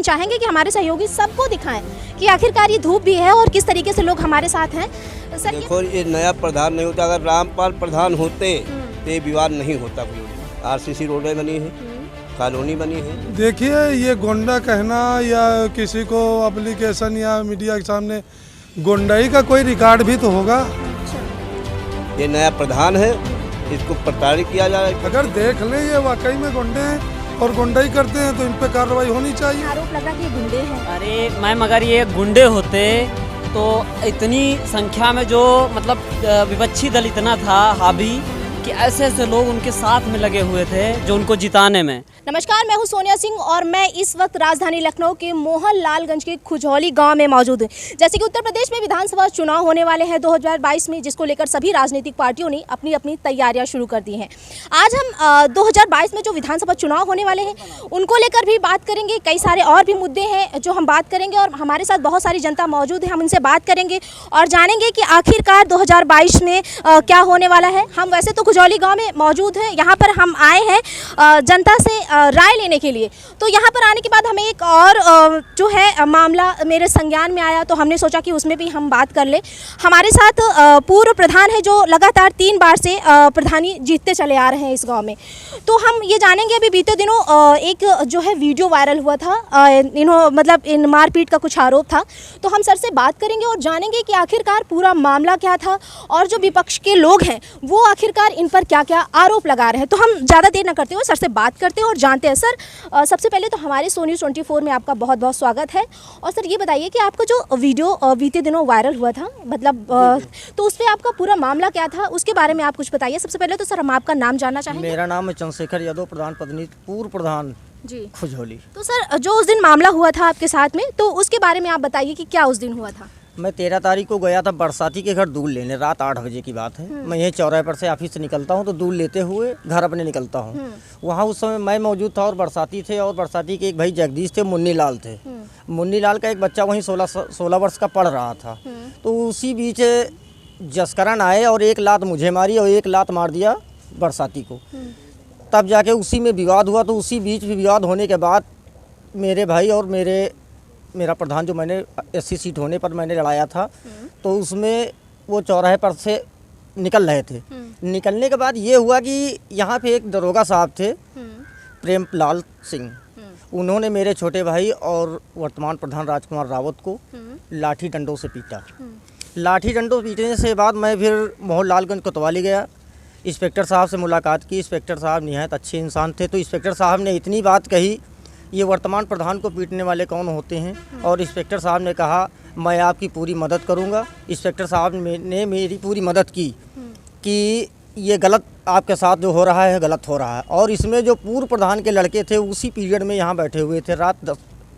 हम चाहेंगे कि हमारे सहयोगी सबको दिखाएं कि आखिरकार ये धूप भी है और किस तरीके से लोग हमारे साथ हैं। सर देखो, ये नया प्रधान नहीं होता। अगर रामपाल प्रधान होते तो ये विवाद नहीं होता। आरसीसी रोडें बनी है, कॉलोनी बनी है। देखिए, ये गोंडा कहना या किसी को एप्लीकेशन या मीडिया के सामने गोंडाई का कोई रिकॉर्ड भी तो होगा। ये नया प्रधान है, इसको प्रताड़ित किया जा रहा है। अगर देख ले ये वाकई में गुंडे हैं और गुंडाई करते हैं तो इन पे कार्रवाई होनी चाहिए। आरोप लगा कि ये गुंडे हैं। अरे मैम, अगर ये गुंडे होते तो इतनी संख्या में जो मतलब विपक्षी दल इतना था हावी कि ऐसे ऐसे लोग उनके साथ में लगे हुए थे जो उनको जिताने में। नमस्कार, मैं हूं सोनिया सिंह और मैं इस वक्त राजधानी लखनऊ के मोहनलालगंज के खुजौली गांव में मौजूद हूं। जैसे कि उत्तर प्रदेश में विधानसभा चुनाव होने वाले हैं 2022 में, जिसको लेकर सभी राजनीतिक पार्टियों ने अपनी अपनी तैयारियां शुरू कर दी हैं। आज हम 2022 में जो विधानसभा चुनाव होने वाले हैं उनको लेकर भी बात करेंगे। कई सारे और भी मुद्दे हैं जो हम बात करेंगे और हमारे साथ बहुत सारी जनता मौजूद है। हम उनसे बात करेंगे और जानेंगे कि आखिरकार 2022 में क्या होने वाला है। हम वैसे तो खुजौली गांव में मौजूद हैं, यहाँ पर हम आए हैं जनता से राय लेने के लिए। तो यहाँ पर आने के बाद हमें एक और जो है मामला मेरे संज्ञान में आया, तो हमने सोचा कि उसमें भी हम बात कर ले। हमारे साथ पूर्व प्रधान है जो लगातार 3 बार से प्रधानी जीतते चले आ रहे हैं इस गांव में। तो हम ये जानेंगे, अभी बीते दिनों एक जो है वीडियो वायरल हुआ था, मतलब इन मारपीट का कुछ आरोप था। तो हम सर से बात करेंगे और जानेंगे कि आखिरकार पूरा मामला क्या था और जो विपक्ष के लोग हैं वो आखिरकार इन पर क्या क्या आरोप लगा रहे हैं। तो हम ज़्यादा देर न करते हुए सर से बात करते हैं और जानते हैं। सर, सबसे पहले तो हमारे सो न्यूज़ 24 में आपका बहुत बहुत स्वागत है। और सर ये बताइए कि आपका जो वीडियो बीते दिनों वायरल हुआ था, मतलब तो उस पर आपका पूरा मामला क्या था, उसके बारे में आप कुछ बताइए। सबसे पहले तो सर हम आपका नाम जानना चाहेंगे। मेरा नाम है चंद्रशेखर यादव, प्रधान पत्नी पूर्व प्रधान जी खुजौली। तो सर जो उस दिन मामला हुआ था आपके साथ में, तो उसके बारे में आप बताइए कि क्या उस दिन हुआ था। मैं 13 तारीख को गया था बरसाती के घर दूध लेने। रात 8 बजे की बात है। मैं यहीं चौराहे पर से ऑफिस से निकलता हूं तो दूध लेते हुए घर अपने निकलता हूं। वहां उस समय मैं मौजूद था और बरसाती थे, और बरसाती के एक भाई जगदीश थे, मुन्नी लाल थे। मुन्नी लाल का एक बच्चा वहीं 16 वर्ष का पढ़ रहा था। तो उसी बीच जसकरण आए और एक लात मुझे मारी और एक लात मार दिया बरसाती को। तब जाके उसी में विवाद हुआ। तो उसी बीच विवाद होने के बाद मेरे भाई और मेरा प्रधान, जो मैंने 80 सीट होने पर मैंने लड़ाया था, तो उसमें वो चौराहे पर से निकल रहे थे। निकलने के बाद ये हुआ कि यहाँ पे एक दरोगा साहब थे, प्रेमलाल सिंह। उन्होंने मेरे छोटे भाई और वर्तमान प्रधान राजकुमार रावत को लाठी डंडों से पीटा। लाठी डंडों पीटने से बाद मैं फिर मोहनलालगंज कोतवाली गया। इंस्पेक्टर साहब से मुलाकात की। इंस्पेक्टर साहब निहायत अच्छे इंसान थे। तो इंस्पेक्टर साहब ने इतनी बात कही, ये वर्तमान प्रधान को पीटने वाले कौन होते हैं। और इंस्पेक्टर साहब ने कहा मैं आपकी पूरी मदद करूंगा। इंस्पेक्टर साहब ने मेरी पूरी मदद की कि ये गलत आपके साथ जो हो रहा है गलत हो रहा है। और इसमें जो पूर्व प्रधान के लड़के थे उसी पीरियड में यहाँ बैठे हुए थे रात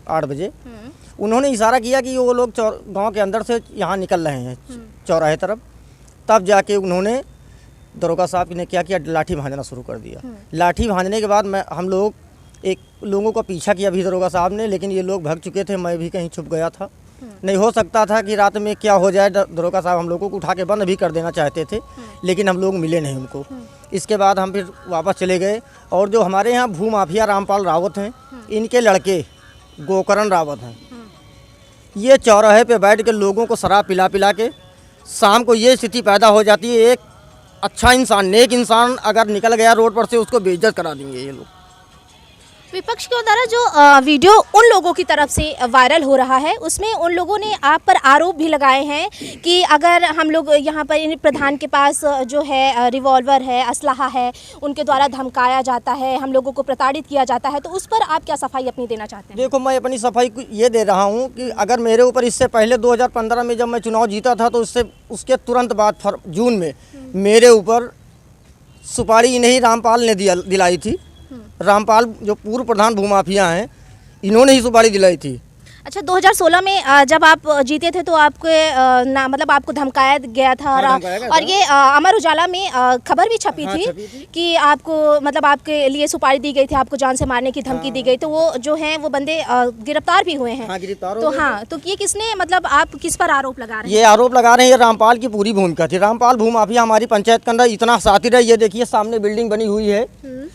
8 बजे। उन्होंने इशारा किया कि वो लोग गाँव के अंदर से यहाँ निकल रहे हैं चौराहे तरफ। तब जाके उन्होंने दरोगा साहब ने क्या किया, लाठी भांजना शुरू कर दिया। लाठी भांजने के बाद हम लोग एक लोगों का पीछा किया भी दरोगा साहब ने, लेकिन ये लोग भाग चुके थे। मैं भी कहीं छुप गया था। नहीं हो सकता था कि रात में क्या हो जाए। दरोगा साहब हम लोगों को उठा के बंद भी कर देना चाहते थे, लेकिन हम लोग मिले नहीं उनको। इसके बाद हम फिर वापस चले गए। और जो हमारे यहाँ भूमाफिया रामपाल रावत हैं, इनके लड़के गोकरण रावत हैं, ये चौराहे पे बैठ के लोगों को शराब पिला पिला के शाम को ये स्थिति पैदा हो जाती है। एक अच्छा इंसान, नेक इंसान अगर निकल गया रोड पर से, उसको बेइज्जत करा देंगे ये लोग। विपक्ष के द्वारा जो वीडियो उन लोगों की तरफ से वायरल हो रहा है, उसमें उन लोगों ने आप पर आरोप भी लगाए हैं कि अगर हम लोग यहाँ पर इन प्रधान के पास जो है रिवॉल्वर है, असलहा है, उनके द्वारा धमकाया जाता है, हम लोगों को प्रताड़ित किया जाता है। तो उस पर आप क्या सफाई अपनी देना चाहते हैं? देखो, मैं अपनी सफाई ये दे रहा हूँ कि अगर मेरे ऊपर इससे पहले 2015 में जब मैं चुनाव जीता था, तो उसके तुरंत बाद जून में मेरे ऊपर सुपारी इन्हीं रामपाल ने दिलाई थी। रामपाल जो पूर्व प्रधान भूमाफिया हैं, इन्होंने ही सुपारी दिलाई थी। अच्छा, 2016 में जब आप जीते थे तो आपके मतलब आपको धमकाया गया था। और ये अमर उजाला में खबर भी छपी थी कि आपको मतलब आपके लिए सुपारी दी गई थी, आपको जान से मारने की धमकी दी गई। तो वो जो हैं वो बंदे गिरफ्तार भी हुए हैं। तो ये किसने, मतलब आप किस पर आरोप लगा रहे हैं? ये आरोप लगा रहे हैं, ये रामपाल की पूरी भूमिका थी। रामपाल भूमाफिया हमारी पंचायत के अंदर इतना शातिर है। ये देखिए सामने बिल्डिंग बनी हुई है।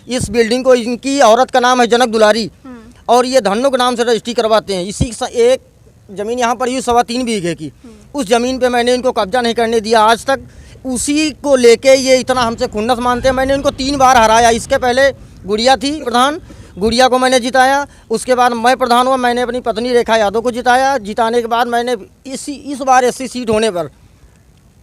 इस बिल्डिंग को, इनकी औरत का नाम है जनक दुलारी, और ये धन्नो के नाम से रजिस्ट्री करवाते हैं। एक ज़मीन यहाँ पर ये 3.25 बीघे की, उस ज़मीन पे मैंने इनको कब्जा नहीं करने दिया आज तक। उसी को लेके ये इतना हमसे खुन्नस मानते हैं। मैंने इनको 3 बार हराया। इसके पहले गुड़िया थी प्रधान, गुड़िया को मैंने जिताया। उसके बाद मैं प्रधान हुआ, मैंने अपनी पत्नी रेखा यादव को जिताया। जिताने के बाद मैंने इस बार एससी सीट होने पर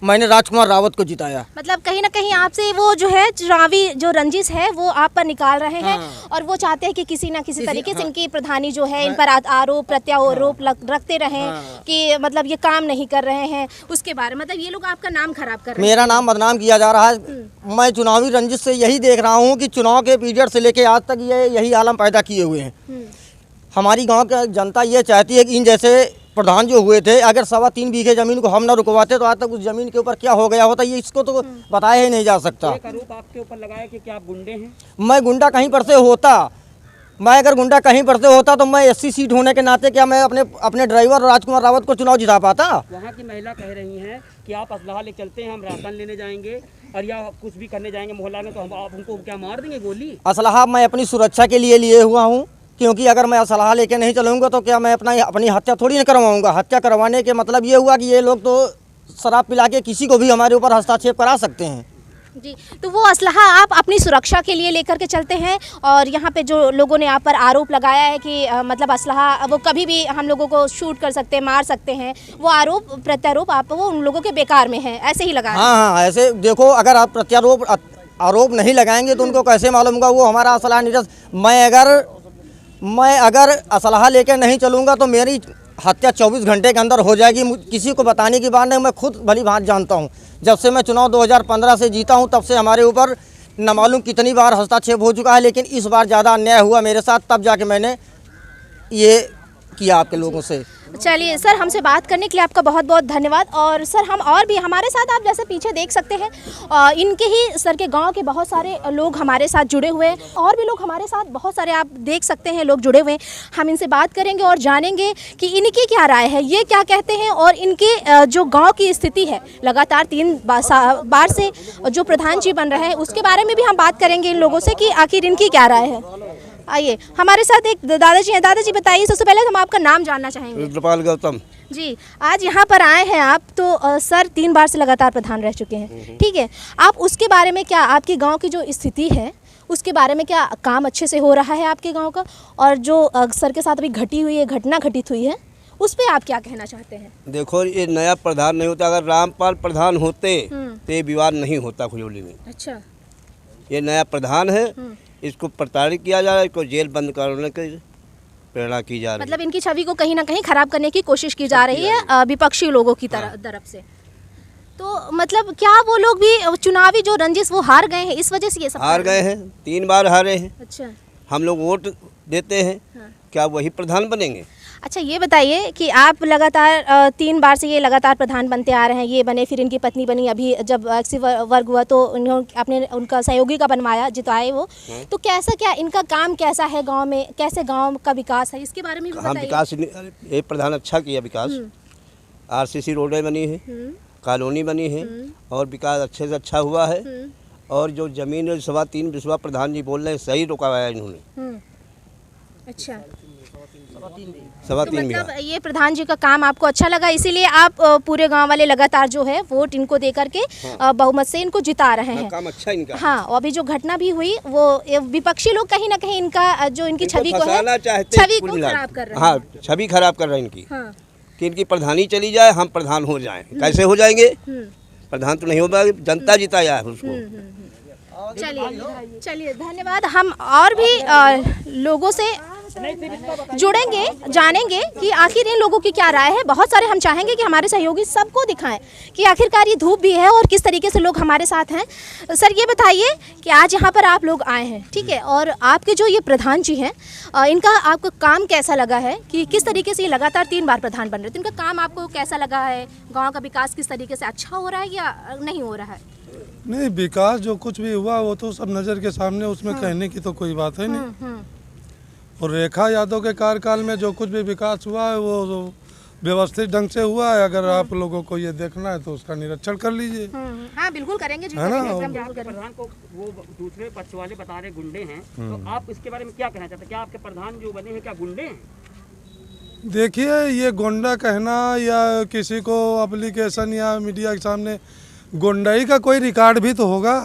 मैंने राजकुमार रावत को जिताया। मतलब कहीं ना कहीं आपसे वो जो है चुनावी जो रंजिश है वो आप पर निकाल रहे हैं। और वो चाहते हैं कि किसी ना किसी तरीके से इनकी प्रधानी जो है इन पर आरोप प्रत्यारोप रखते रहें कि मतलब ये काम नहीं कर रहे हैं। उसके बारे में मतलब ये लोग आपका नाम खराब कर रहे हैं। मेरा नाम बदनाम किया जा रहा है। मैं चुनावी रंजिश से यही देख रहा हूँ कि चुनाव के पीरियड से लेके आज तक ये यही आलम पैदा किए हुए हैं। हमारी गाँव की जनता ये चाहती है कि इन जैसे प्रधान जो हुए थे, अगर 3.25 बीघे ज़मीन को हम ना रुकवाते तो आज तक उस ज़मीन के ऊपर क्या हो गया होता, ये इसको तो बताया ही नहीं जा सकता। एक आरोप आपके ऊपर लगाया कि क्या आप गुंडे हैं? मैं गुंडा कहीं पर से होता, मैं अगर गुंडा कहीं पर से होता तो मैं एससी सीट होने के नाते क्या मैं अपने ड्राइवर राजकुमार रावत को चुनाव जिता पाता? वहाँ की महिला कह रही हैं कि आप असलहा ले चलते हैं, हम राशन लेने जाएंगे और या कुछ भी करने जाएंगे मोहल्ला में तो आप हमको क्या मार देंगे गोली? असलहा मैं अपनी सुरक्षा के लिए हुआ हूँ, क्योंकि अगर मैं असलहा लेके नहीं चलूँगा तो क्या मैं अपनी हत्या थोड़ी नहीं करवाऊँगा। हत्या करवाने के मतलब ये हुआ कि ये लोग तो शराब पिला के किसी को भी हमारे ऊपर हस्तक्षेप करा सकते हैं। जी, तो वो असलहा आप अपनी सुरक्षा के लिए लेकर के चलते हैं और यहाँ पे जो लोगों ने आप पर आरोप लगाया है कि मतलब असलहा वो कभी भी हम लोगों को शूट कर सकते हैं, मार सकते हैं, वो आरोप प्रत्यारोप आप वो उन लोगों के बेकार में है, ऐसे ही लगा? हाँ, ऐसे देखो, अगर आप आरोप नहीं लगाएंगे तो उनको कैसे मालूम होगा वो हमारा असलहा निरस। मैं अगर असलहा लेकर नहीं चलूँगा तो मेरी हत्या 24 घंटे के अंदर हो जाएगी। किसी को बताने की बात नहीं, मैं खुद भली भांति जानता हूँ। जब से मैं चुनाव 2015 से जीता हूँ तब से हमारे ऊपर न मालूम कितनी बार हस्तक्षेप हो चुका है, लेकिन इस बार ज़्यादा अन्याय हुआ मेरे साथ, तब जाके मैंने ये किया आपके लोगों से। चलिए सर, हमसे बात करने के लिए आपका बहुत बहुत धन्यवाद। और सर हम और भी हमारे साथ आप जैसे पीछे देख सकते हैं इनके ही सर के गांव के बहुत सारे लोग हमारे साथ जुड़े हुए हैं और भी लोग हमारे साथ बहुत सारे आप देख सकते हैं लोग जुड़े हुए हैं। हम इनसे बात करेंगे और जानेंगे कि इनकी क्या राय है, ये क्या कहते हैं और इनके जो गाँव की स्थिति है लगातार 3 बार से जो प्रधान जी बन रहे हैं उसके बारे में भी हम बात करेंगे इन लोगों से कि आखिर इनकी क्या राय है। आइए हमारे साथ एक दादाजी हैं। दादाजी बताइए, सबसे पहले हम आपका नाम जानना चाहेंगे। रुद्रपाल गौतम जी, आज यहाँ पर आए हैं आप तो सर 3 बार से लगातार प्रधान रह चुके हैं, ठीक है। आप उसके बारे में क्या, आपके गांव की जो स्थिति है उसके बारे में क्या काम अच्छे से हो रहा है आपके गांव का, और जो सर के साथ अभी घटना घटित हुई है उस पर आप क्या कहना चाहते हैं? देखो, ये नया प्रधान नहीं होता। अगर रामपाल प्रधान होते तो ये विवाद नहीं होता खुजौली में। अच्छा, ये नया प्रधान है, इसको प्रताड़ित किया जा रहा है, इसको जेल बंद करने की प्रेरणा की जा रही है। मतलब इनकी छवि को कहीं ना कहीं खराब करने की कोशिश की जा रही है विपक्षी लोगों की तरफ से। तो मतलब क्या वो लोग भी चुनावी जो रंजिश वो हार गए हैं, इस वजह से ये सब हार गए हैं? 3 बार हारे हैं। अच्छा, हम लोग वोट देते हैं, क्या वही प्रधान बनेंगे? अच्छा ये बताइए कि आप लगातार 3 बार से ये लगातार प्रधान बनते आ रहे हैं, ये बने, फिर इनकी पत्नी बनी, अभी जब एक्सी वर्ग हुआ तो आपने उनका सहयोगी का बनवाया, जिताए वो। तो कैसा क्या इनका काम कैसा है गांव में, कैसे गांव का विकास है, इसके बारे में भी बताइए। विकास ये प्रधान अच्छा किया विकास। RCC रोडें बनी है, कॉलोनी बनी है और विकास अच्छे से अच्छा हुआ है। और जो जमीन 3.25 बिस्वा प्रधान जी बोल रहे हैं सही रुकवाया इन्होंने। अच्छा, 3.25 मतलब ये प्रधान जी का काम आपको अच्छा लगा, इसीलिए आप पूरे गांव वाले लगातार जो है वोट इनको दे करके बहुमत से इनको जिता रहे हैं। काम अच्छा इनका। हाँ, और अभी जो घटना भी हुई वो विपक्षी लोग कहीं ना कहीं इनका जो इनकी छवि को है, छवि को खराब कर रहे हैं। हाँ, छवि खराब कर रहे हैं इनकी। हाँ। कि इनकी प्रधानी चली जाए, हम प्रधान हो जाएं। कैसे हो जाएंगे? प्रधान तो नहीं हो पाएगा, जनता जिताया है उसको। चलिए धन्यवाद। हम और भी लोगों से जुड़ेंगे, जानेंगे कि आखिर इन लोगों की क्या राय है। बहुत सारे हम चाहेंगे कि हमारे सहयोगी सबको दिखाएं कि आखिरकार ये धूप भी है और किस तरीके से लोग हमारे साथ हैं। सर ये बताइए कि आज यहाँ पर आप लोग आए हैं, ठीक है, और आपके जो ये प्रधान जी हैं इनका आपको काम कैसा लगा है कि किस तरीके से ये लगातार 3 बार प्रधान बन रहे थे, इनका काम आपको कैसा लगा है? गाँव का विकास किस तरीके से अच्छा हो रहा है या नहीं हो रहा है? नहीं, विकास जो कुछ भी हुआ वो तो सब नज़र के सामने, उसमें कहने की तो कोई बात है नहीं। और रेखा यादव के कार्यकाल में जो कुछ भी विकास हुआ है वो व्यवस्थित ढंग से हुआ है। अगर आप लोगों को ये देखना है तो उसका निरीक्षण कर लीजिए। हाँ बिल्कुल करेंगे जी, है ना? करेंगे, एकदम बिल्कुल करेंगे। प्रधान को वो दूसरे पक्ष वाले बता रहे गुंडे हैं, तो आप इसके बारे में क्या कहना चाहते हैं? क्या आपके प्रधान जो बने हैं क्या गुंडे हैं? देखिए, ये गुंडा कहना या किसी को एप्लीकेशन या मीडिया के सामने गुंडाई का कोई रिकॉर्ड भी तो होगा।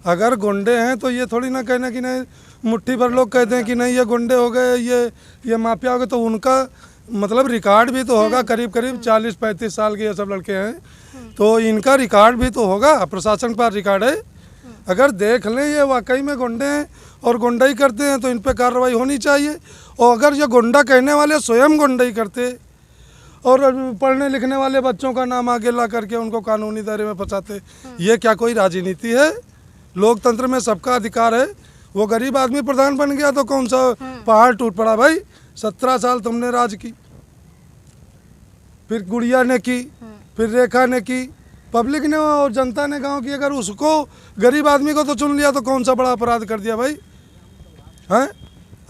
अगर गुंडे हैं तो ये थोड़ी ना कहना कि नहीं, मुट्ठी भर लोग कहते हैं कि नहीं ये गुंडे हो गए, ये माफिया हो गए, तो उनका मतलब रिकॉर्ड भी तो होगा। करीब करीब 40-35 साल के ये सब लड़के हैं, तो इनका रिकॉर्ड भी तो होगा, प्रशासन पर रिकॉर्ड है। अगर देख लें ये वाकई में गुंडे हैं और गुंडाई करते हैं तो इन पे कार्रवाई होनी चाहिए। और अगर ये गुंडा कहने वाले स्वयं गुंडाई करते और पढ़ने लिखने वाले बच्चों का नाम आगे ला करके उनको कानूनी दायरे में फंसाते, ये क्या कोई राजनीति है? लोकतंत्र में सबका अधिकार है। वो गरीब आदमी प्रधान बन गया तो कौन सा पहाड़ टूट पड़ा भाई? 17 साल तुमने राज की, फिर गुड़िया ने की, फिर रेखा ने की, पब्लिक ने और जनता ने गांव की। अगर उसको गरीब आदमी को तो चुन लिया तो कौन सा बड़ा अपराध कर दिया भाई? हैं?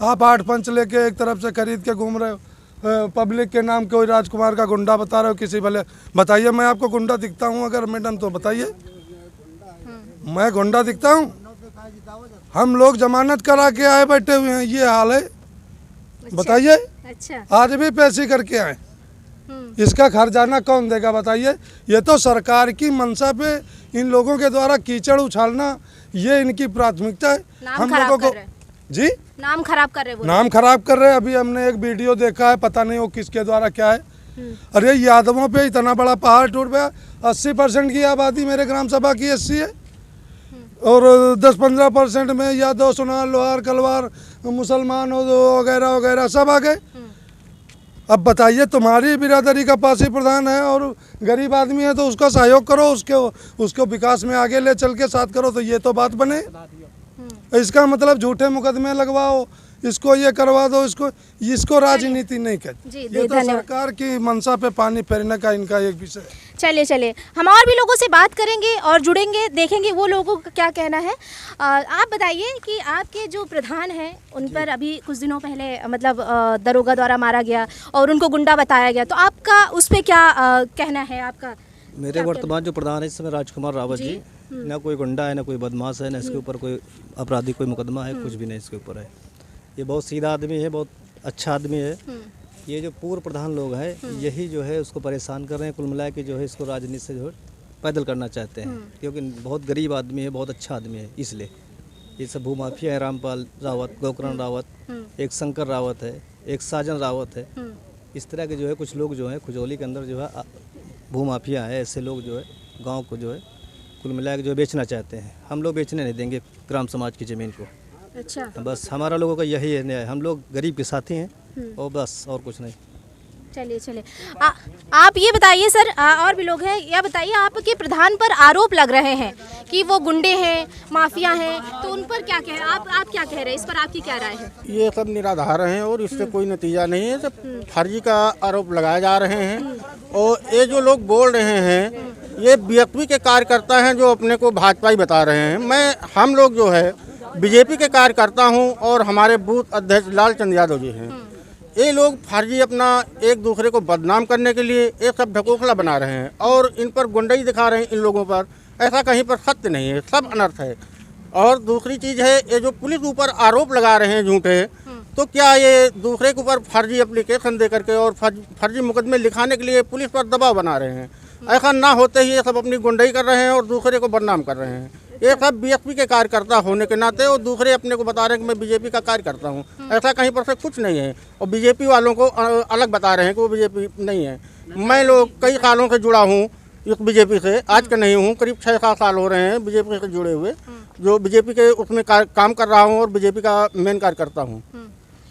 आप 8 पंच लेके एक तरफ से खरीद के घूम रहे हो, पब्लिक के नाम कोई राजकुमार का गुंडा बता रहे हो किसी भले। बताइए, मैं आपको गुंडा दिखता हूँ अगर मैडम तो बताइए, मैं गुंडा दिखता हूँ? हम लोग जमानत करा के आए बैठे हुए हैं, ये हाल है। बताइए, अच्छा, आज भी पैसे करके आए, इसका खर्चाना कौन देगा बताइए? ये तो सरकार की मंशा पे इन लोगों के द्वारा कीचड़ उछालना, ये इनकी प्राथमिकता है। नाम हम खराब लोगों कर को रहे हैं। जी नाम खराब कर रहे वो। नाम खराब कर रहे हैं। अभी हमने एक वीडियो देखा है, पता नहीं वो किसके द्वारा क्या है। अरे यादवों पे इतना बड़ा पहाड़ टूट गया। 80% की आबादी मेरे ग्राम सभा की SC है और 10-15% में यादव, सोनार, लोहार, कलवार, मुसलमान वगैरह वगैरह सब आ गए। अब बताइए, तुम्हारी बिरादरी का पासी प्रधान है और गरीब आदमी है तो उसका सहयोग करो, उसको विकास में आगे ले चल के साथ करो, तो ये तो बात बने। इसका मतलब झूठे मुकदमे लगवाओ, इसको ये करवा दो, इसको राजनीति नहीं कहते। ये तो सरकार की मंशा पे पानी फेरने का इनका एक विषय है। चलिए हम और भी लोगों से बात करेंगे और जुड़ेंगे, देखेंगे वो लोगों का क्या कहना है। आप बताइए कि आपके जो प्रधान हैं उन पर अभी कुछ दिनों पहले मतलब दरोगा द्वारा मारा गया और उनको गुंडा बताया गया, तो आपका उस पर क्या कहना है? आपका मेरे वर्तमान जो प्रधान है इस समय राजकुमार रावत जी, ना कोई गुंडा है, ना कोई बदमाश है, ना इसके ऊपर कोई आपराधिक कोई मुकदमा है, कुछ भी नहीं इसके ऊपर है। ये बहुत सीधा आदमी है, बहुत अच्छा आदमी है। ये जो पूर्व प्रधान लोग हैं यही जो है उसको परेशान कर रहे हैं, कुल मिला के जो है इसको राजनीति से जो है पैदल करना चाहते हैं, क्योंकि बहुत गरीब आदमी है, बहुत अच्छा आदमी है। इसलिए ये सब भूमाफिया है, रामपाल रावत, गोकर्ण रावत, एक शंकर रावत है, एक साजन रावत है। इस तरह के जो है कुछ लोग जो है खुजौली के अंदर जो है भूमाफिया है। ऐसे लोग जो है गाँव को जो है कुल मिला के जो बेचना चाहते हैं। हम लोग बेचने नहीं देंगे ग्राम समाज की ज़मीन को। अच्छा, बस हमारा लोगों का यही है न्याय, हम लोग गरीब के साथी हैं और बस, और कुछ नहीं। चलिए आप ये बताइए सर, और भी लोग हैं, यह बताइए आपके प्रधान पर आरोप लग रहे हैं कि वो गुंडे हैं, माफिया हैं, तो उन पर क्या कह आप क्या कह रहे हैं? इस पर आपकी क्या राय है? ये सब निराधार हैं और इससे कोई नतीजा नहीं है, सब फर्जी का आरोप लगाए जा रहे हैं। और ये जो लोग बोल रहे हैं ये बीजेपी के कार्यकर्ता हैं जो अपने को भाजपाई बता रहे हैं। हम लोग जो है बीजेपी के कार्यकर्ता हूँ और हमारे बूथ अध्यक्ष लालचंद यादव जी हैं। ये लोग फर्जी अपना एक दूसरे को बदनाम करने के लिए ये सब ढकोसला बना रहे हैं और इन पर गुंडाई दिखा रहे हैं। इन लोगों पर ऐसा कहीं पर सत्य नहीं है, सब अनर्थ है। और दूसरी चीज़ है, ये जो पुलिस ऊपर आरोप लगा रहे हैं झूठे, तो क्या ये दूसरे के ऊपर फर्जी एप्लीकेशन दे करके और फर्जी मुकदमे लिखाने के लिए पुलिस पर दबाव बना रहे हैं? ऐसा ना होते ही ये सब अपनी गुंडाई कर रहे हैं और दूसरे को बदनाम कर रहे हैं। ये सब बीजेपी के कार्यकर्ता होने के नाते और दूसरे अपने को बता रहे हैं कि मैं बीजेपी का कार्यकर्ता हूँ। ऐसा कहीं पर से कुछ नहीं है और बीजेपी वालों को अलग बता रहे हैं कि वो बीजेपी नहीं है। मैं लोग कई सालों से जुड़ा हूँ इस बीजेपी से, आज का नहीं हूँ, करीब 6-7 साल हो रहे हैं बीजेपी से जुड़े हुए, जो बीजेपी के उसमें काम कर रहा हूँ और बीजेपी का मेन कार्यकर्ता हूँ।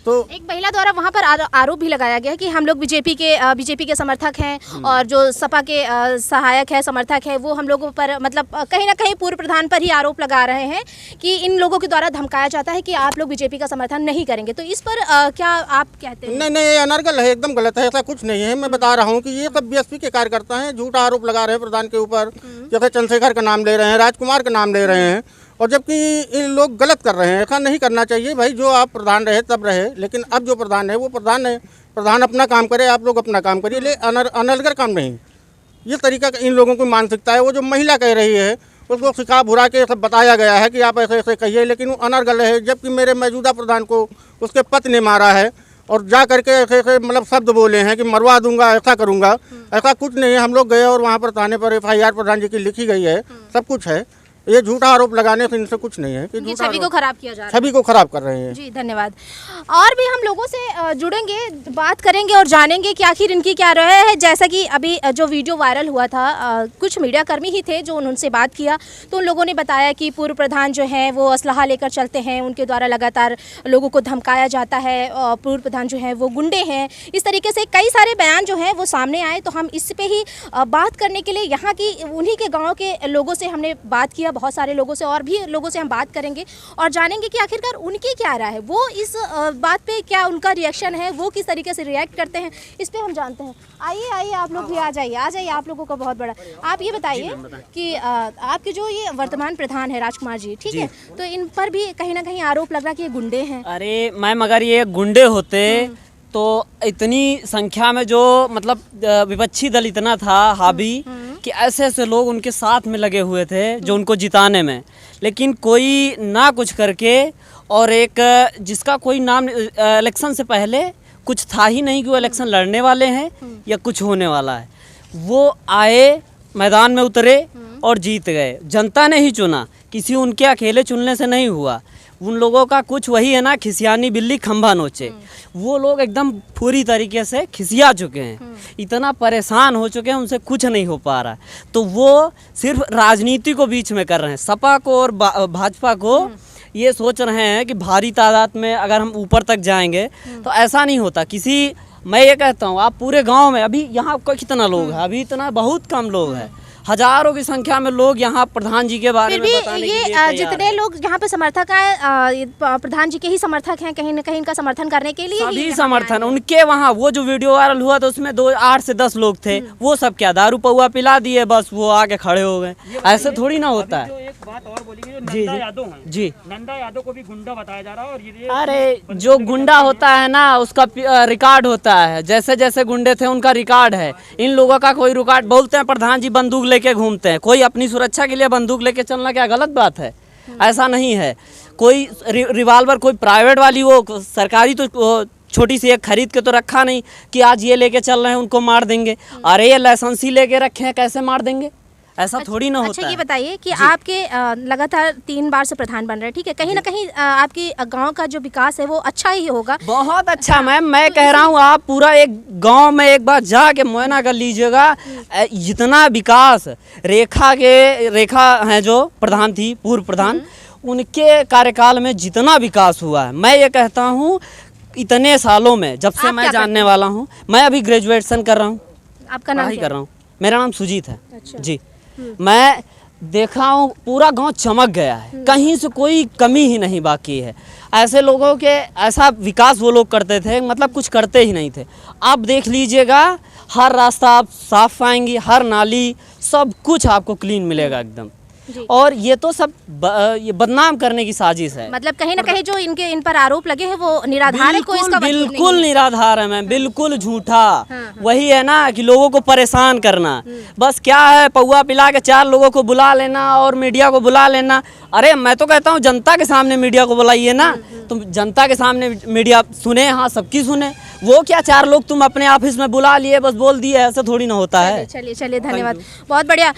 तो एक महिला द्वारा वहाँ पर आरोप भी लगाया गया कि हम लोग बीजेपी के समर्थक हैं और जो सपा के सहायक है, समर्थक है, वो हम लोगों पर मतलब कहीं ना कहीं पूर्व प्रधान पर ही आरोप लगा रहे हैं कि इन लोगों के द्वारा धमकाया जाता है कि आप लोग बीजेपी का समर्थन नहीं करेंगे। तो इस पर क्या आप कहते हैं? नहीं, ये अनर्गल है, एकदम गलत है, ऐसा कुछ नहीं है। मैं बता रहा हूँ कि ये सब बीएसपी के कार्यकर्ता हैं, झूठा आरोप लगा रहे हैं प्रधान के ऊपर। जैसे चंद्रशेखर का नाम ले रहे हैं, राजकुमार का नाम ले रहे हैं, और जबकि इन लोग गलत कर रहे हैं। ऐसा नहीं करना चाहिए भाई, जो आप प्रधान रहे तब रहे, लेकिन अब जो प्रधान है वो प्रधान है। प्रधान अपना काम करे, आप लोग अपना काम करिए, ले अनर्गल काम नहीं। ये तरीका इन लोगों की मानसिकता है। वो जो महिला कह रही है उसको सिखा भुरा के सब बताया गया है कि आप ऐसे ऐसे कहिए, लेकिन वो अनर्गल है। जबकि मेरे मौजूदा प्रधान को उसके पति ने मारा है और जा करके ऐसे ऐसे मतलब शब्द बोले हैं कि मरवा दूंगा, ऐसा करूंगा। ऐसा कुछ नहीं है। हम लोग गए और वहाँ पर थाने पर FIR प्रधान जी की लिखी गई है, सब कुछ है। ये झूठा आरोप लगाने से इनसे कुछ नहीं है कि उनकी झूठा छवि को आरोप- खराब किया जा रहा है। छवि को खराब कर रहे हैं। जी धन्यवाद। और भी हम लोगों से जुड़ेंगे, बात करेंगे और जानेंगे कि आखिर इनकी क्या राय है। जैसा कि अभी जो वीडियो वायरल हुआ था, कुछ मीडिया कर्मी ही थे जो उनसे बात किया, तो उन लोगों ने बताया कि पूर्व प्रधान जो हैं वो असलहा लेकर चलते हैं, उनके द्वारा लगातार लोगों को धमकाया जाता है, पूर्व प्रधान जो हैं वो गुंडे हैं। इस तरीके से कई सारे बयान जो हैं वो सामने आए। तो हम इस पे ही बात करने के लिए यहाँ की उन्हीं के गाँव के लोगों से हमने बात किया, बहुत सारे लोगों से और भी लोगों से हम बात करेंगे और जानेंगे कि आखिरकार उनकी क्या राय है, वो इस बात पे क्या उनका रिएक्शन है, वो किस तरीके से रिएक्ट करते हैं, इस पे हम जानते हैं। आइए आप लोग भी आ जाइए, आप लोगों का बहुत बड़ा। आप ये बताइए कि आपके जो ये वर्तमान प्रधान है राजकुमार जी, ठीक है, तो इन पर भी कहीं ना कहीं आरोप लग रहा है कि ये गुंडे हैं। अरे मैम, अगर ये गुंडे होते तो इतनी संख्या में जो मतलब विपक्षी दल इतना था हावी कि ऐसे ऐसे लोग उनके साथ में लगे हुए थे जो उनको जिताने में, लेकिन कोई ना कुछ करके, और एक जिसका कोई नाम इलेक्शन से पहले कुछ था ही नहीं कि वो इलेक्शन लड़ने वाले हैं या कुछ होने वाला है, वो आए मैदान में उतरे और जीत गए। जनता ने ही चुना, किसी उनके अकेले चुनने से नहीं हुआ। उन लोगों का कुछ वही है ना, खिसियानी बिल्ली खंभा नोचे। वो लोग एकदम पूरी तरीके से खिसिया चुके हैं, इतना परेशान हो चुके हैं, उनसे कुछ नहीं हो पा रहा। तो वो सिर्फ राजनीति को बीच में कर रहे हैं। सपा को और भाजपा को ये सोच रहे हैं कि भारी तादाद में अगर हम ऊपर तक जाएंगे तो ऐसा नहीं होता। मैं ये कहता हूँ, आप पूरे गांव में अभी यहाँ कितना लोग हैं, अभी इतना बहुत कम लोग हैं, हजारों की संख्या में लोग यहाँ प्रधान जी के बारे में बताने के लिए ये तैयार जितने हैं। लोग यहाँ पे समर्थक हैं, प्रधान जी के ही समर्थक हैं, कहीं ना कहीं इनका समर्थन करने के लिए ही सभी यहाँ समर्थन आए हैं। उनके। वहाँ वो जो वीडियो वायरल हुआ था उसमें 8 से 10 लोग थे, वो सब क्या दारू पौआ पिला दिए, बस वो आके खड़े हो गए। ऐसे थोड़ी ना होता जो है। एक बात और बोलेंगे, जो जी, नंदा जी। यादव हैं, जी। नंदा यादव को भी गुंडा बताया जा रहा है। और ये अरे जो गुंडा होता है ना, उसका रिकॉर्ड होता है, जैसे जैसे गुंडे थे उनका रिकॉर्ड है। इन लोगों का कोई रिकॉर्ड, बोलते हैं प्रधान जी बंदूक लेके घूमते हैं, कोई अपनी सुरक्षा के लिए बंदूक लेके चलना क्या गलत बात है? ऐसा नहीं है। कोई रिवाल्वर कोई प्राइवेट वाली, वो सरकारी तो छोटी सी एक खरीद के तो रखा नहीं कि आज ये लेके चल रहे हैं उनको मार देंगे। अरे ये लाइसेंसी लेके रखे हैं, कैसे मार देंगे? ऐसा थोड़ी ना होता अच्छा, ये है। बताइए कि आपके लगातार 3 बार से प्रधान बन रहे हैं, ठीक है, कहीं ना कहीं आपके गांव का जो विकास है वो अच्छा ही होगा। बहुत अच्छा मैम, मैं कह रहा हूँ आप पूरा एक गांव में एक बार जाके मुआयना कर लीजिएगा। जितना विकास रेखा है जो प्रधान थी, पूर्व प्रधान, उनके कार्यकाल में जितना विकास हुआ है, मैं ये कहता हूँ इतने सालों में, जब से आप मैं क्या जानने वाला हूँ। मैं अभी ग्रेजुएशन कर रहा हूँ, आपका नाम पढ़ाई क्या कर रहा हूँ। मेरा नाम सुजीत है। अच्छा। जी। मैं देखा हूँ पूरा गांव चमक गया है, कहीं से कोई कमी ही नहीं बाकी है। ऐसे लोगों के ऐसा विकास वो लोग करते थे, मतलब कुछ करते ही नहीं थे। आप देख लीजिएगा, हर रास्ता आप साफ पाएंगी, हर नाली, सब कुछ आपको क्लीन मिलेगा एकदम। और ये तो सब ये बदनाम करने की साजिश है। मतलब कहीं ना कहीं जो इन पर आरोप लगे हैं वो निराधार है, कोई इसका वकील नहीं बिल्कुल है। निराधार है मैम, बिल्कुल झूठा। हाँ। वही है ना कि लोगों को परेशान करना। बस क्या है, पौआ पिला के 4 लोगों को बुला लेना और मीडिया को बुला लेना। अरे मैं तो कहता हूँ जनता के सामने मीडिया को बुलाइए ना, तुम जनता के सामने मीडिया सुने, हाँ सबकी सुने। वो क्या 4 लोग तुम अपने ऑफिस में बुला लिए, बस बोल दिए, ऐसा थोड़ी ना होता है। चलिए धन्यवाद, बहुत बढ़िया।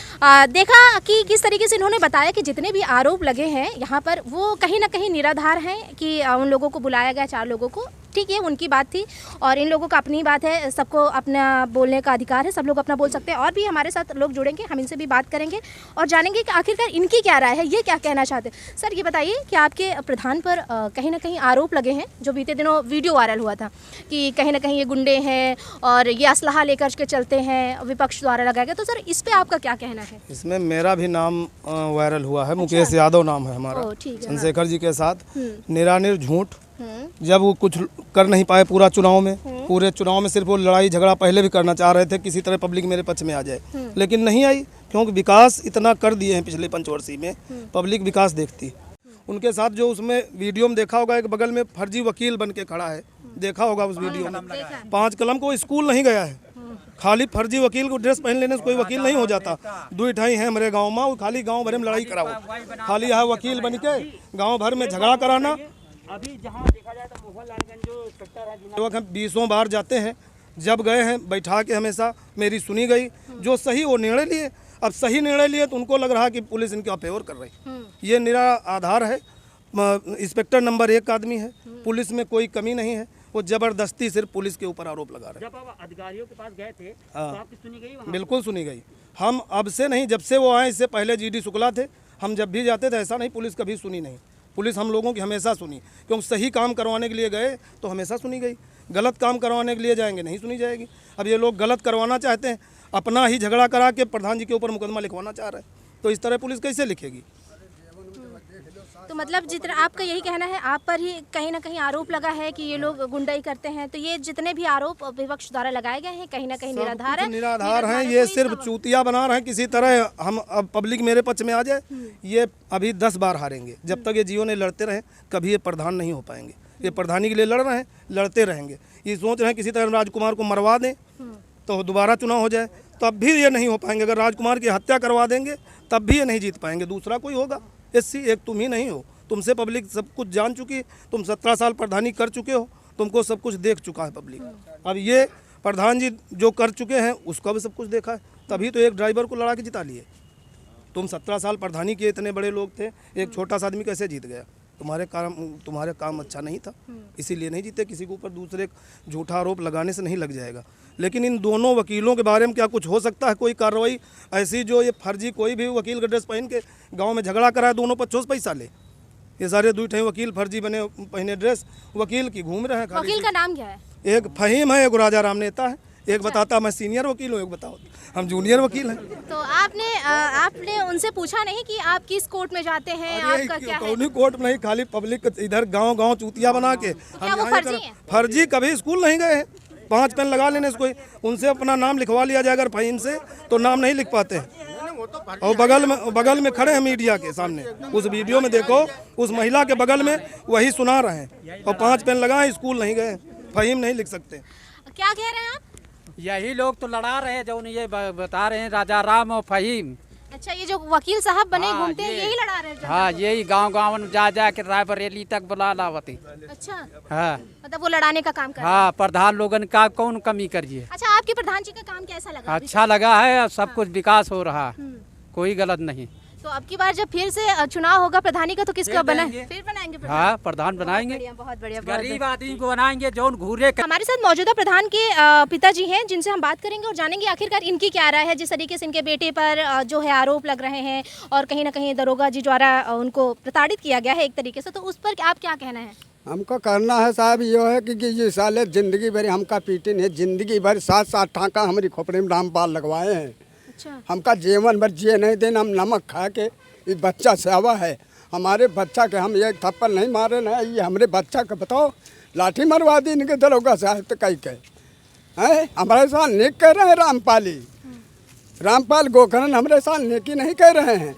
देखा कि किस तरीके से इन्होंने बताया कि जितने भी आरोप लगे हैं यहाँ पर वो कहीं ना कहीं निराधार हैं, कि उन लोगों को बुलाया गया 4 लोगों को, ठीक है, उनकी बात थी और इन लोगों का अपनी बात है, सबको अपना बोलने का अधिकार है, सब लोग अपना बोल सकते हैं। और भी हमारे साथ लोग जुड़ेंगे, हम इनसे भी बात करेंगे और जानेंगे कि आखिरकार इनकी क्या राय है, ये क्या कहना चाहते हैं। सर ये बताइए कि आपके प्रधान पर कहीं ना कहीं आरोप लगे हैं, जो बीते दिनों वीडियो वायरल हुआ था कि कहीं ना कहीं ये गुंडे हैं और ये असलहा लेकर के चलते हैं, विपक्ष द्वारा लगाया गया। तो सर इस पर आपका क्या कहना है? इसमें मेरा भी नाम वायरल हुआ है, मुकेश यादव नाम है हमारा, ठीक है, चंद्रशेखर जी के साथ। निरानिर झूठ, जब वो कुछ कर नहीं पाए पूरे चुनाव में सिर्फ वो लड़ाई झगड़ा पहले भी करना चाह रहे थे, किसी तरह पब्लिक मेरे पक्ष में आ जाए, लेकिन नहीं आई, क्योंकि विकास इतना कर दिए हैं पिछले पंचवर्षीय में, पब्लिक विकास देखती। उनके साथ जो उसमें वीडियो में देखा होगा, एक बगल में फर्जी वकील बन के खड़ा है, देखा होगा उस वीडियो में। 5 कलम को स्कूल नहीं गया है, खाली फर्जी वकील को ड्रेस पहन लेने से कोई वकील नहीं हो जाता। 2 ढाई है हमारे गांव में, वो खाली गांव भर में लड़ाई कराओ, खाली यहाँ वकील बन के गांव भर में झगड़ा कराना। अभी जहाँ देखा जाए तो मोहनलालगंज जो इंस्पेक्टर है जिन्होंने हम 20 बार जाते हैं, जब गए हैं बैठा के हमेशा मेरी सुनी गई, जो सही वो निर्णय लिए। अब सही निर्णय लिए तो उनको लग रहा कि पुलिस इनका फेवर कर रही। ये निरा आधार है। इंस्पेक्टर नंबर 1 आदमी है, पुलिस में कोई कमी नहीं है, वो जबरदस्ती सिर्फ पुलिस के ऊपर आरोप लगा रहे हैं। जब आप अधिकारियों के पास गए थे तो आपकी सुनी गई वहाँ? बिल्कुल सुनी गई। हम अब से नहीं, जब से वो आए, इससे पहले जीडी शुक्ला थे, हम जब भी जाते थे ऐसा नहीं, पुलिस कभी सुनी नहीं। पुलिस हम लोगों की हमेशा सुनी, क्योंकि सही काम करवाने के लिए गए तो हमेशा सुनी गई। गलत काम करवाने के लिए जाएंगे नहीं सुनी जाएगी। अब ये लोग गलत करवाना चाहते हैं, अपना ही झगड़ा करा के प्रधान जी के ऊपर मुकदमा लिखवाना चाह रहे हैं, तो इस तरह पुलिस कैसे लिखेगी? तो मतलब जितना आपका यही कहना है, आप पर ही कहीं ना कहीं आरोप लगा है कि ये लोग गुंडाई करते हैं, तो ये जितने भी आरोप विपक्ष द्वारा लगाए गए हैं कहीं ना कहीं निराधार है। निराधार हैं, ये सिर्फ चूतिया बना रहे हैं किसी तरह। हम अब पब्लिक मेरे पक्ष में आ जाए, ये अभी 10 बार हारेंगे। जब तक ये जियो ने लड़ते रहे, कभी ये प्रधान नहीं हो पाएंगे। ये प्रधानी के लिए लड़ रहे हैं, लड़ते रहेंगे। ये सोच रहे हैं किसी तरह राजकुमार को मरवा दें तो दोबारा चुनाव हो जाए, तब भी ये नहीं हो पाएंगे। अगर राजकुमार की हत्या करवा देंगे तब भी ये नहीं जीत पाएंगे, दूसरा कोई होगा। SC एक तुम ही नहीं हो, तुमसे पब्लिक सब कुछ जान चुकी है। तुम 17 साल प्रधानी कर चुके हो, तुमको सब कुछ देख चुका है पब्लिक। अब ये प्रधान जी जो कर चुके हैं उसका भी सब कुछ देखा है, तभी तो एक ड्राइवर को लड़ा के जिता लिए। तुम 17 साल प्रधानी के इतने बड़े लोग थे, एक छोटा सा आदमी कैसे जीत गया? तुम्हारे काम अच्छा नहीं था, इसीलिए नहीं जीते। किसी के ऊपर दूसरे झूठा आरोप लगाने से नहीं लग जाएगा। लेकिन इन दोनों वकीलों के बारे में क्या कुछ हो सकता है? कोई कार्रवाई ऐसी जो ये फर्जी कोई भी वकील का ड्रेस पहन के गांव में झगड़ा कराए, दोनों पक्षों से पैसा ले। ये सारे 2 ठे वकील फर्जी बने, पहने ड्रेस वकील की घूम रहे हैं। वकील का नाम क्या है? एक फहीम है, एक राजा राम नेता है, एक बताता मैं सीनियर वकील हूँ, एक बताओ हम जूनियर वकील हैं। तो आपने उनसे पूछा नहीं कि आप किस कोर्ट में जाते हैं, आपका क्या है? कौन कोर्ट में नहीं, खाली पब्लिक इधर गांव चूतिया बना के क्या वो फर्जी हैं? फर्जी कभी स्कूल नहीं गए हैं। 5 पेन लगा लेने से कोई, उनसे अपना नाम लिखवा लिया जाए अगर फहीम से, तो नाम नहीं लिख पाते हैं। और बगल में खड़े हैं मीडिया के सामने, उस वीडियो में देखो, उस महिला के बगल में वही सुना रहे हैं, और 5 पेन लगाए, स्कूल नहीं गए, फहीम नहीं लिख सकते। क्या कह रहे हैं आप? यही लोग तो लड़ा रहे हैं, जो ये बता रहे हैं, राजा राम और फहीम। अच्छा, ये जो वकील साहब बने घूमते हैं, यही लड़ा रहे हैं? हाँ, यही गांव में जा के रायबरेली तक बुला लावती। अच्छा, हाँ, मतलब वो लड़ाने का काम कर रहे हैं। हाँ, प्रधान लोगन का कौन कमी करिए। अच्छा, आपके प्रधान जी का काम कैसा लगा? अच्छा लगा है, सब कुछ विकास हो रहा है, कोई गलत नहीं। तो अब की बार जब फिर से चुनाव होगा प्रधानी का, तो किसका बना? फिर बनाएंगे प्रधान? हाँ, प्रधान बनाएंगे, बहुत बढ़िया। गरीब आदमी को बनाएंगे, जो घूरे। हमारे साथ मौजूदा प्रधान के पिताजी हैं, जिनसे हम बात करेंगे और जानेंगे आखिरकार इनकी क्या राय है। जिस तरीके से इनके बेटे पर जो है आरोप लग रहे हैं, और कहीं ना कहीं दरोगा जी द्वारा उनको प्रताड़ित किया गया है एक तरीके से, तो उस पर आप क्या कहना है? हमको करना है साहब ये है कि ये साले जिंदगी भर हमका पीटे नहीं, जिंदगी भर 7-7 टाँका हमारी खोपड़ी में रामपाल लगवाए हैं। अच्छा, हमका जीवन भर जिए नहीं देना, हम नमक खा के, ये बच्चा सेवा है हमारे बच्चा के, हम एक थप्पड़ नहीं मारे ना, ये हमारे बच्चा के बताओ लाठी मरवा दी इनके दरोगा साहब तो कई के हैं। हमारे साथ नेक कह रहे हैं रामपाल गोकर्ण हमारे साथ नेकी नहीं कह रहे हैं।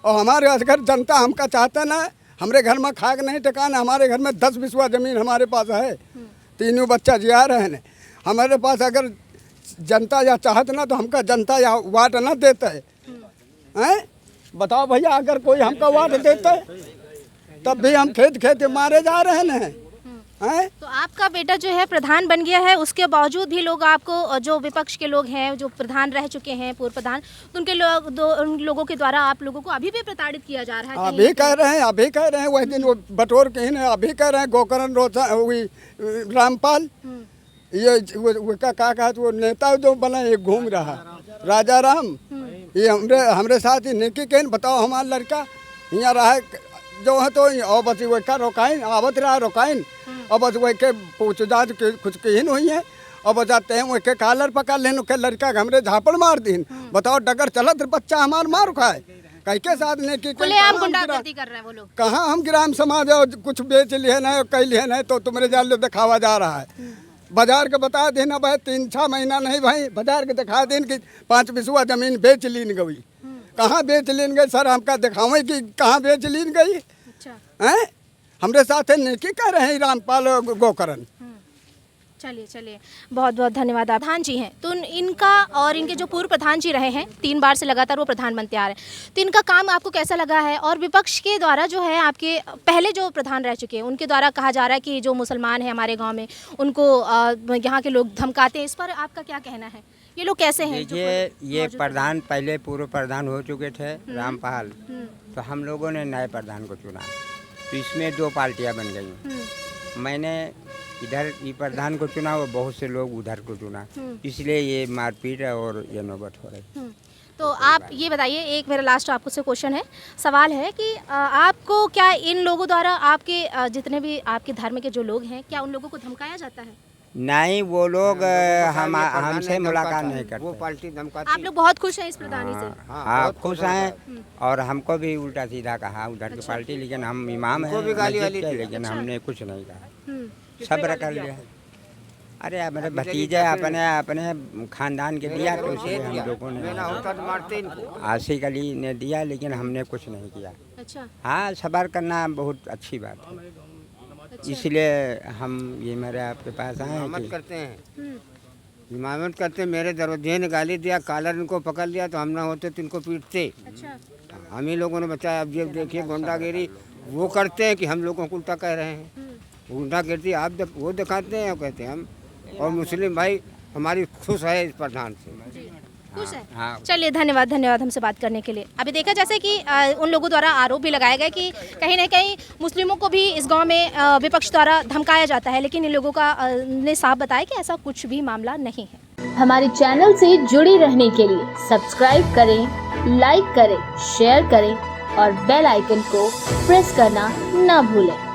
और हमारे अगर जनता हमका चाहता ना, हमारे घर में खाक नहीं टिकाना, हमारे घर में 10 बिस्वा ज़मीन हमारे पास है, तीनों बच्चा जिया रहे हैं। हमारे पास अगर जनता या चाहत ना, तो हमका जनता या वाट ना देता है। बताओ भैया, अगर कोई हमका वाट देता है तब भी हम खेत मारे जा रहे हैं। तो आपका बेटा जो है प्रधान बन गया है, उसके बावजूद भी लोग आपको, जो विपक्ष के लोग हैं, जो प्रधान रह चुके हैं, पूर्व प्रधान, तो उन लोगों के द्वारा आप लोगों को अभी भी प्रताड़ित किया जा रहा है। अभी कह रहे हैं वही दिन वो बटोर के ही अभी कह रहे हैं गोकर्ण रामपाल, ये क्या कहा, वो नेता जो बना ये घूम रहा राजा राम, ये हमरे साथ ही नेकी के। बताओ हमारा लड़का यहाँ रहा जो है, तो और बस वो का रोकाइन आवत रहा रोकाइन, और बस वही के पूछ जात कुछ कहीं हुई है, और बजाते हैं वो के कालर पकड़ लेन के लड़का हमरे झापड़ मार दीन। बताओ डगर चलत बच्चा हमार मार खाए कई के साथ नेकी कर रहे हैं वो लोग। कहाँ हम ग्राम समाज कुछ बेच लिए नहीं, कई लिए नहीं, तो तुम्हारे जाल दिखावा जा रहा है। बाजार के बता देना भाई, 3-6 महीना नहीं भाई, बाजार के दिखा देन कि 5 बिस्वा जमीन बेच लीन गई। कहाँ बेच लीन गई सर, हमका दिखावे कि कहाँ बेच लीन गई। अच्छा, हैं हमरे साथ नेकी कर रहे हैं रामपाल और गोकरण। चलिए चलिए, बहुत बहुत धन्यवाद। प्रधान जी हैं तो इनका और इनके जो पूर्व प्रधान जी रहे हैं 3 बार से लगातार वो प्रधान बनते आ रहे हैं, तो इनका काम आपको कैसा लगा है? और विपक्ष के द्वारा जो है आपके पहले जो प्रधान रह चुके हैं उनके द्वारा कहा जा रहा है कि जो मुसलमान हैं हमारे गांव में उनको यहाँ के लोग धमकाते हैं, इस पर आपका क्या कहना है? ये लोग कैसे हैं? देखिए ये प्रधान पहले पूर्व प्रधान हो चुके थे रामपाल, तो हम लोगों ने नए प्रधान को चुना, तो इसमें 2 पार्टियां बन गई। मैंने इधर ये प्रधान को चुना और बहुत से लोग उधर को चुना, इसलिए ये मारपीट और ये नौबत हो रही। तो आप ये बताइए, एक मेरा लास्ट आपको से क्वेश्चन है, सवाल है कि आपको क्या इन लोगों द्वारा आपके जितने भी आपके धर्म के जो लोग हैं, क्या उन लोगों को धमकाया जाता है? नहीं, वो लोग हमसे मुलाकात नहीं करते, वो पार्टी धमकाती। आप लोग बहुत खुश हैं इस प्रधानी से? हाँ खुश हैं, और हमको भी उल्टा सीधा कहा उधर की पार्टी, लेकिन हम इमाम हैं मस्जिद के, लेकिन हमने कुछ नहीं कहा, सब्र कर लिया। अरे अपने भतीजे अपने खानदान के दिया, तो इसलिए हम लोगों ने आशिक अली ने दिया, लेकिन हमने कुछ नहीं किया। अच्छा, हाँ सब्र करना बहुत अच्छी बात है, इसलिए हम ये मेरे आपके पास आए हैं करते हैं, इमामत करते। मेरे दरवाजे ने गाली दिया, कॉलर इनको पकड़ लिया, तो हम ना होते तो इनको पीटते। अच्छा, हम ही लोगों ने बचाया। अब जब देखिए गुंडागिरी वो करते हैं कि हम लोगों को उल्टा कह रहे हैं, गुंडागिरी आप वो दिखाते हैं, कहते हैं हम। और मुस्लिम भाई हमारी खुश है इस प्रधान से, खुश है। हाँ। चलिए धन्यवाद हमसे बात करने के लिए। अभी देखा जैसे कि उन लोगों द्वारा आरोप भी लगाया गया कि कहीं ना कहीं मुस्लिमों को भी इस गांव में विपक्ष द्वारा धमकाया जाता है, लेकिन इन लोगों का ने साफ बताया कि ऐसा कुछ भी मामला नहीं है। हमारे चैनल से जुड़ी रहने के लिए सब्सक्राइब करें, लाइक करें, शेयर करें और बेल आइकन को प्रेस करना ना भूलें।